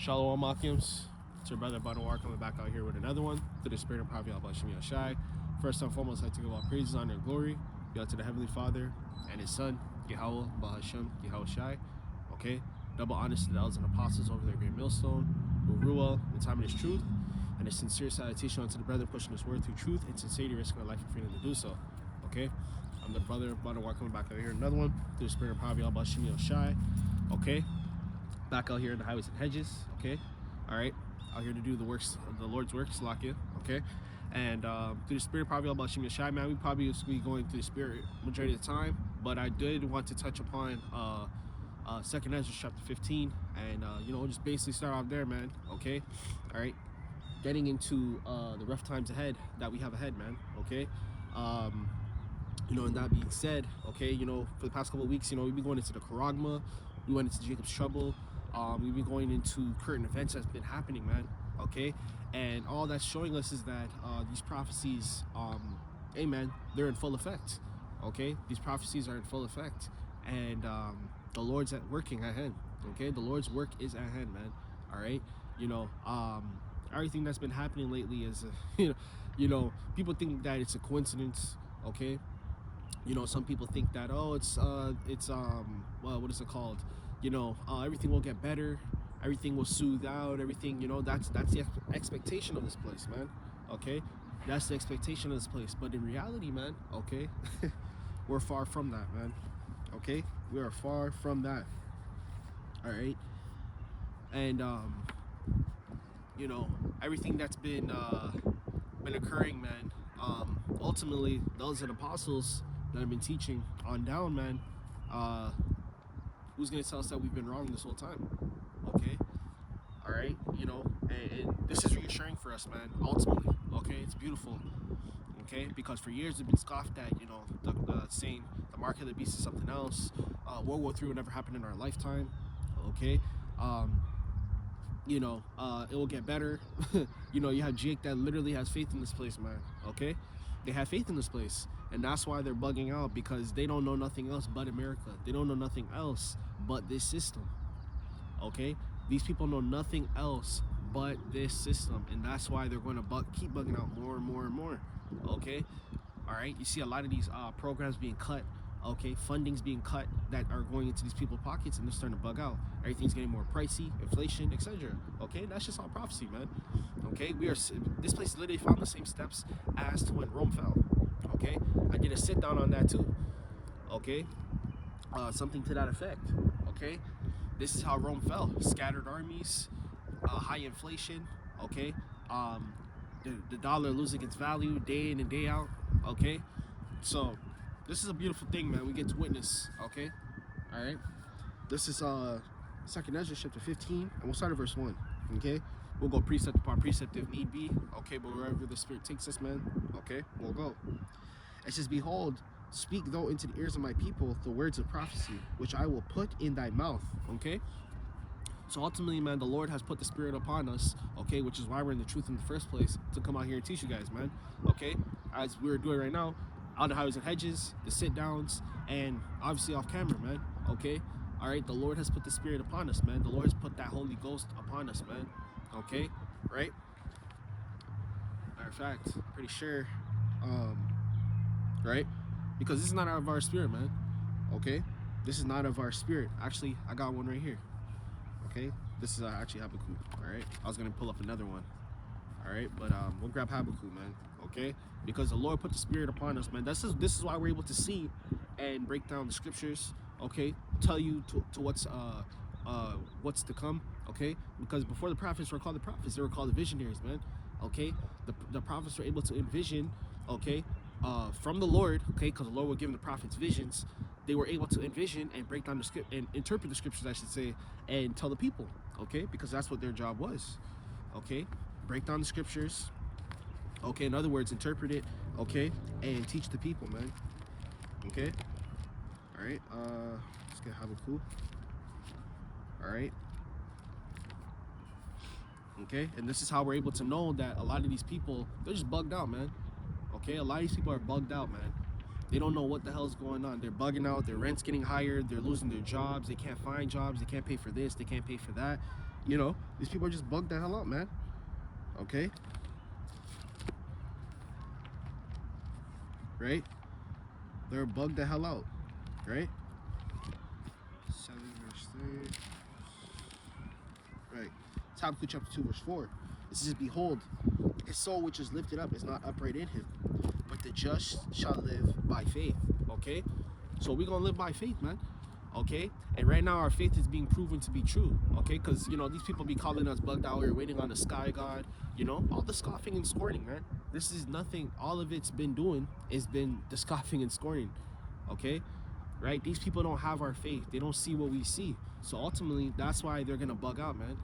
Shalom Akims. It's your brother BARAK coming back out here with another one. To the spirit of Prophet Yahawashi. First and foremost, I take all praises, honor, and glory be unto the Heavenly Father and His Son, Yahawah, Sham, Yahawashi. Okay? Double honors to the elders and apostles over their great millstone, who rule well in the time of His truth, and a sincere salutation unto the brethren pushing His word through truth and sincerity, risking their life and freedom to do so. Okay? I'm the brother BARAK coming back out here another one. To the spirit of Prophet Yahawashi. Okay? Back out here in the highways and hedges. Okay? Alright? Out here to do the works of the Lord's works, Lakia. Okay? And through the spirit, probably all about Shai, man, we probably will be going through the spirit majority of the time, but I did want to touch upon 2nd Ezra chapter 15, and you know, just basically start off there, man. Okay, all right, getting into the rough times ahead that we have ahead, man. Okay, you know, and that being said, okay, you know, for the past couple of weeks, you know, we've been going into the Karagma, we went into Jacob's trouble, we've been going into current events that's been happening, man. Okay, and all that's showing us is that these prophecies, amen, they're in full effect. Okay, these prophecies are in full effect, and the Lord's working at hand. Okay, the Lord's work is at hand, man. All right, you know, everything that's been happening lately is, you know, people think that it's a coincidence. Okay, you know, some people think that, oh, it's well, what is it called? You know, everything will get better. Everything will soothe out, everything, you know, that's the expectation of this place, man. Okay, that's the expectation of this place, but in reality, man, okay, we're far from that, man. Okay, we are far from that. All right, and you know, everything that's been occurring, man, ultimately those are the apostles that have been teaching on down, man. Who's gonna tell us that we've been wrong this whole time? Okay, all right, you know, and this is reassuring for us, man, ultimately. Okay, it's beautiful. Okay, because for years it's been scoffed at, you know, saying the mark of the beast is something else, World War III will never happen in our lifetime. Okay, you know, it will get better. You know, you have Jake that literally has faith in this place, man. Okay, they have faith in this place, and that's why they're bugging out, because they don't know nothing else but America. They don't know nothing else but this system. Okay, these people know nothing else but this system, and that's why they're going to keep bugging out more and more and more. Okay, all right, you see a lot of these programs being cut. Okay, funding's being cut that are going into these people's pockets, and they're starting to bug out. Everything's getting more pricey, inflation, etc. Okay, that's just all prophecy, man. Okay, this place literally found the same steps as to when Rome fell. Okay, I did a sit down on that too. Okay, something to that effect. Okay, this is how Rome fell: scattered armies, high inflation. Okay, the dollar losing its value day in and day out. Okay, so this is a beautiful thing, man. We get to witness. Okay, all right. This is 2nd Ezra chapter 15, and we'll start at verse 1. Okay, we'll go precept upon precept if need be. Okay, but wherever the Spirit takes us, man. Okay, we'll go. It says, "Behold, speak thou into the ears of my people the words of prophecy, which I will put in thy mouth." Okay. So ultimately, man, the Lord has put the Spirit upon us, okay, which is why we're in the truth in the first place, to come out here and teach you guys, man, okay, as we're doing right now, out the highways and hedges, the sit-downs, and obviously off camera, man, okay, all right, the Lord has put the Spirit upon us, man, the Lord has put that Holy Ghost upon us, man, okay, right, matter of fact, pretty sure, right, because this is not out of our spirit, man, okay, this is not of our spirit. Actually, I got one right here. Okay, this is actually Habakkuk. All right, I was gonna pull up another one. All right, but we'll grab Habakkuk, man. Okay, because the Lord put the Spirit upon us, man. This is why we're able to see and break down the scriptures. Okay, tell you to what's to come. Okay, because before the prophets were called the prophets, they were called the visionaries, man. Okay, the prophets were able to envision. Okay, from the Lord. Okay, because the Lord would give them the prophets visions. They were able to envision and break down the script and interpret the scriptures, I should say, and tell the people, okay, because that's what their job was, okay, break down the scriptures, okay, in other words, interpret it, okay, and teach the people, man, okay, all right, let's get Habakkuk, all right, okay, and this is how we're able to know that a lot of these people, they're just bugged out, man, okay, a lot of these people are bugged out, man. They don't know what the hell's going on. They're bugging out. Their rent's getting higher. They're losing their jobs. They can't find jobs. They can't pay for this. They can't pay for that. you know, these people are just bugged the hell out, man. Okay? Right? They're bugged the hell out. Right? 7 verse 3. Right. Habakkuk chapter 2 verse 4. It says, behold, his soul which is lifted up is not upright in him, but the just shall live by faith. Okay? So we're gonna live by faith, man. Okay? And right now our faith is being proven to be true. Okay? Because, you know, these people be calling us bugged out here, waiting on the sky god. You know, all the scoffing and scorning, man. This is nothing. All of it's been doing is been the scoffing and scorning. Okay? Right? These people don't have our faith. They don't see what we see. So ultimately, that's why they're gonna bug out, man.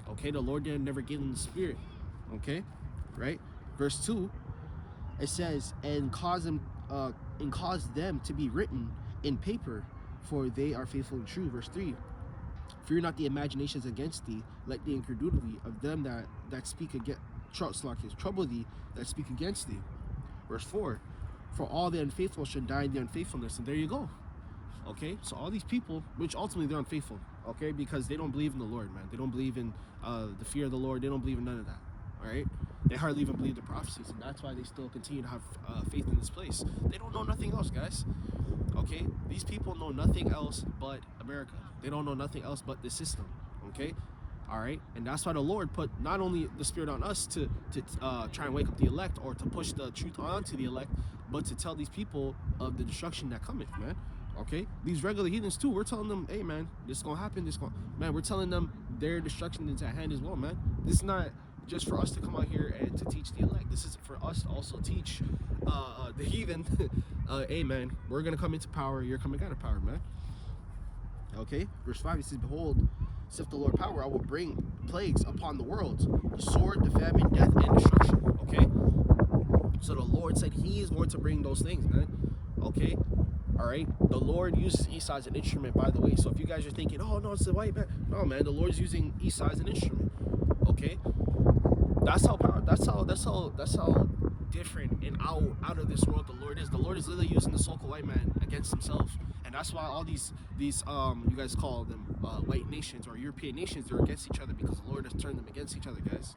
Okay? The Lord didn't never give them the spirit. Okay? Right? Verse 2, it says, and cause them to be written in paper, for they are faithful and true. Verse 3, fear not the imaginations against thee, let the incredulity of them that speak against trouble thee that speak against thee. Verse 4, for all the unfaithful should die in their unfaithfulness. And there you go. Okay, so all these people, which ultimately they're unfaithful, okay, because they don't believe in the Lord, man. They don't believe in the fear of the Lord. They don't believe in none of that. All right, they hardly even believe the prophecies, and that's why they still continue to have faith in this place. They don't know nothing else, guys. Okay, these people know nothing else but America. They don't know nothing else but the system. Okay, all right, and that's why the Lord put not only the Spirit on us to try and wake up the elect, or to push the truth onto the elect, but to tell these people of the destruction that cometh, man. Okay, these regular heathens too, we're telling them, hey man, this is gonna happen, man, we're telling them their destruction is at hand as well, man. This is not just for us to come out here and to teach the elect. This is for us to also teach the heathen, hey man, we're gonna come into power, you're coming out of power, man. Okay, verse 5, it says, behold, saith the Lord power, I will bring plagues upon the world, the sword, the famine, death, and destruction. Okay, so the Lord said he is going to bring those things, man. Okay, all right, the Lord uses Esau as an instrument, by the way. So if you guys are thinking, oh no, it's the white man, no man, the Lord's using Esau as an instrument. Okay, that's how different and out of this world the Lord is. The Lord is literally using the so-called white man against himself, and that's why all these you guys call them white nations or European nations, they're against each other, because the Lord has turned them against each other, guys.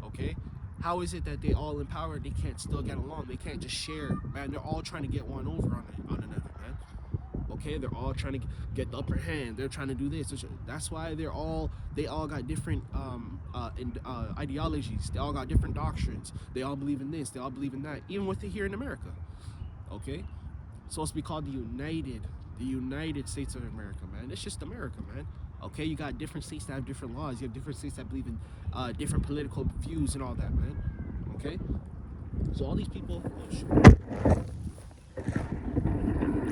Okay, how is it that they all in power, they can't still get along? They can't just share, man. They're all trying to get one over on another, man. Okay, they're all trying to get the upper hand. They're trying to do this. That's why they all got different ideologies. They all got different doctrines. They all believe in this. They all believe in that. Even with it here in America. Okay, it's supposed to be called the United States of America, man. It's just America, man. Okay, you got different states that have different laws. You have different states that believe in different political views and all that, man. Okay, so all these people. Oh, shoot.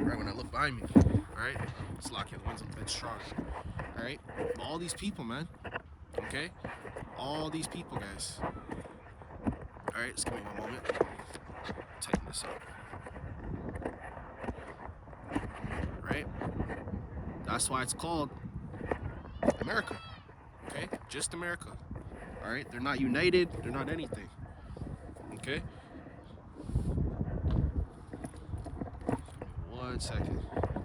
Right when I look behind me, all right, it's locking. The wind's a bit strong. All right, all these people, man. Okay, all these people, guys. All right, just give me one moment. Tighten this up. Right, that's why it's called America. Okay, just America. All right, they're not united. They're not anything. Okay. 1 second.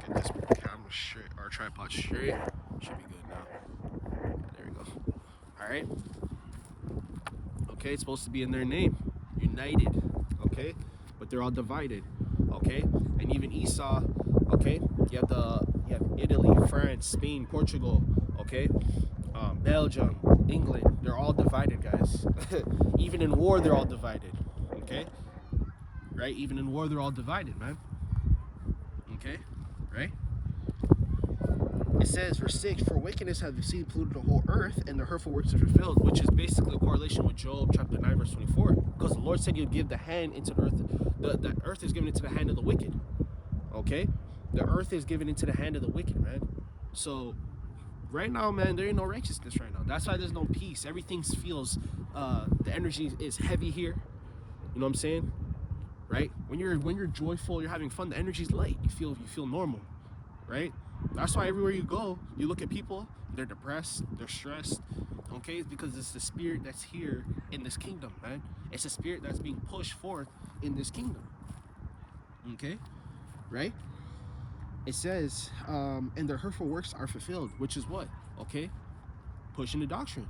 Get this camera straight, or tripod straight. Should be good now. Yeah, there we go. All right. Okay, it's supposed to be in their name, united. Okay, but they're all divided. Okay, and even Esau. Okay, you have Italy, France, Spain, Portugal. Okay, Belgium, England. They're all divided, guys. Even in war, they're all divided. Okay, right? Even in war, they're all divided, man. Okay, right? It says, verse 6, for wickedness hath exceeded polluted the whole earth, and the hurtful works are fulfilled, which is basically a correlation with Job chapter 9, verse 24. Because the Lord said he would give the hand into the earth. The earth is given into the hand of the wicked. Okay? The earth is given into the hand of the wicked, man. So, right now, man, there ain't no righteousness right now. That's why there's no peace. Everything feels, the energy is heavy here. You know what I'm saying? Right? When you're joyful, you're having fun, the energy's light. You feel normal. Right? That's why everywhere you go, you look at people, they're depressed, they're stressed. Okay, it's because it's the spirit that's here in this kingdom, man. It's a spirit that's being pushed forth in this kingdom. Okay, right? It says, and their hurtful works are fulfilled, which is what? Okay, pushing the doctrine.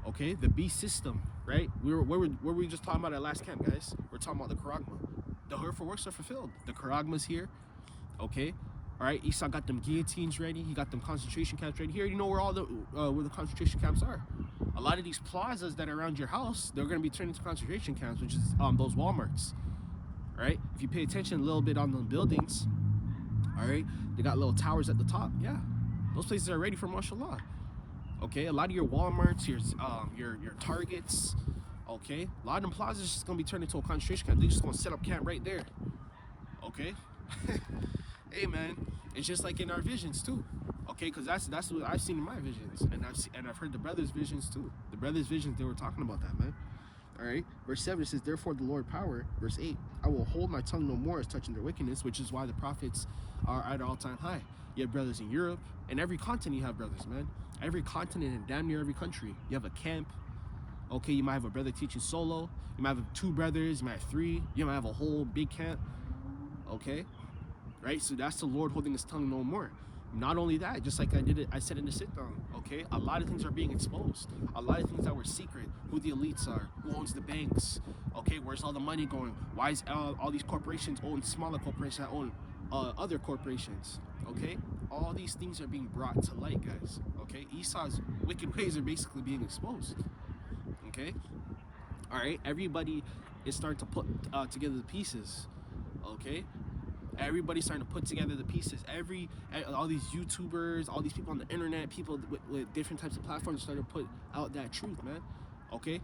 Okay, the beast system, right? Where were we just talking about at last camp, guys? We're talking about the charagma. The hurtful works are fulfilled. The charagma's here. Okay, all right. Esau got them guillotines ready. He got them concentration camps ready. Here, you know where all the where the concentration camps are. A lot of these plazas that are around your house, they're going to be turned into concentration camps, which is those Walmarts, right? If you pay attention a little bit on the buildings, all right, they got little towers at the top. Yeah, those places are ready for martial law. Okay, a lot of your Walmarts, your Targets, okay, a lot of them plazas is just gonna be turned into a concentration camp. They're just gonna set up camp right there. Okay, hey man, it's just like in our visions too. Okay, because that's what I've seen in my visions, and I've heard the brothers' visions too. The brothers' visions, they were talking about that, man. All right, verse 7 says, therefore the Lord power. Verse 8, I will hold my tongue no more as touching their wickedness, which is why the prophets are at an all-time high. You have brothers in Europe, and every continent you have brothers, man. Every continent and damn near every country, you have a camp. Okay, you might have a brother teaching solo. You might have 2 brothers. You might have 3. You might have a whole big camp. Okay, right? So that's the Lord holding his tongue no more. Not only that, just like I said in the sit down. Okay, a lot of things are being exposed. A lot of things that were secret. Who the elites are. Who owns the banks. Okay, where's all the money going? Why is all these corporations own smaller corporations that own other corporations? Okay, all these things are being brought to light, guys. Okay, Esau's wicked ways are basically being exposed. Okay, all right, everybody is starting to put together the pieces. Okay, everybody's starting to put together the pieces. All these YouTubers, all these people on the internet, people with different types of platforms starting to put out that truth, man. Okay,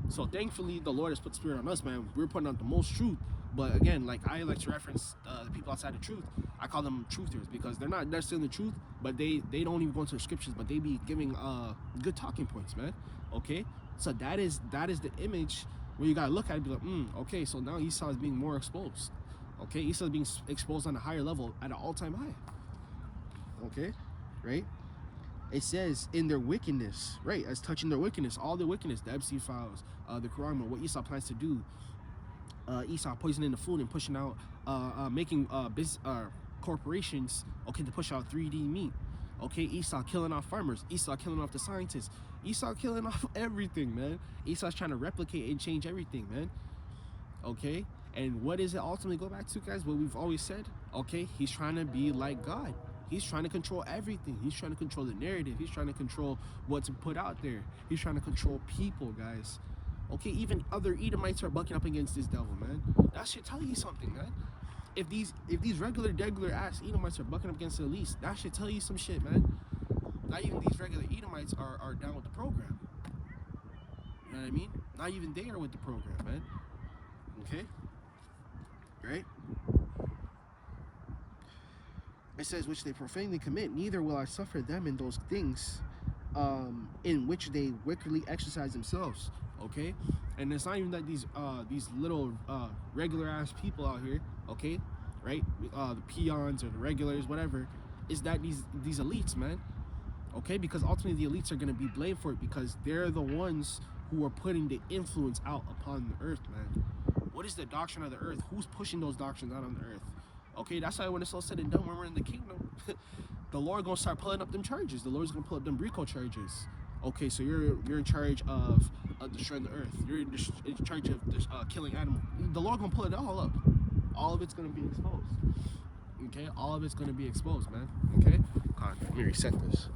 so thankfully the Lord has put the spirit on us, man. We're putting out the most truth. But again, like I like to reference the people outside the truth. I call them truthers because they're not necessarily the truth, but they don't even go into the scriptures, but they be giving good talking points, man. Okay, so that is the image where you gotta look at it and be like, okay, so now Esau is being more exposed. Okay, Esau is being exposed on a higher level at an all-time high. Okay, right? It says in their wickedness, right? As touching their wickedness, all the wickedness, the Epstein files, the charagma, what Esau plans to do. Esau poisoning the food and pushing out, making corporations, okay, to push out 3D meat. Okay, Esau killing off farmers. Esau killing off the scientists. Esau killing off everything, man. Esau's trying to replicate and change everything, man. Okay, and what does it ultimately go back to, guys? What we've always said. Okay, he's trying to be like God. He's trying to control everything. He's trying to control the narrative. He's trying to control what to put out there. He's trying to control people, guys. Okay, even other Edomites are bucking up against this devil, man. That should tell you something, man. If these regular ass Edomites are bucking up against the elites, that should tell you some shit, man. Not even these regular Edomites are down with the program. You know what I mean? Not even they are with the program, man. Okay? Right? It says, which they profanely commit, neither will I suffer them in those things in which they wickedly exercise themselves. Okay, and it's not even that these little regular ass people out here, okay, right, the peons or the regulars, whatever, is that these elites, man. Okay, because ultimately the elites are going to be blamed for it because they're the ones who are putting the influence out upon the earth, man. What is the doctrine of the earth? Who's pushing those doctrines out on the earth? Okay, that's why when it's all said and done, when we're in the kingdom, the Lord gonna start pulling up them charges. The Lord's gonna pull up them RICO charges. Okay, so you're in charge of destroying the earth. You're in charge of killing animals. The Lord gonna pull it all up. All of it's gonna be exposed. Okay, all of it's gonna be exposed, man. Okay, let me reset this.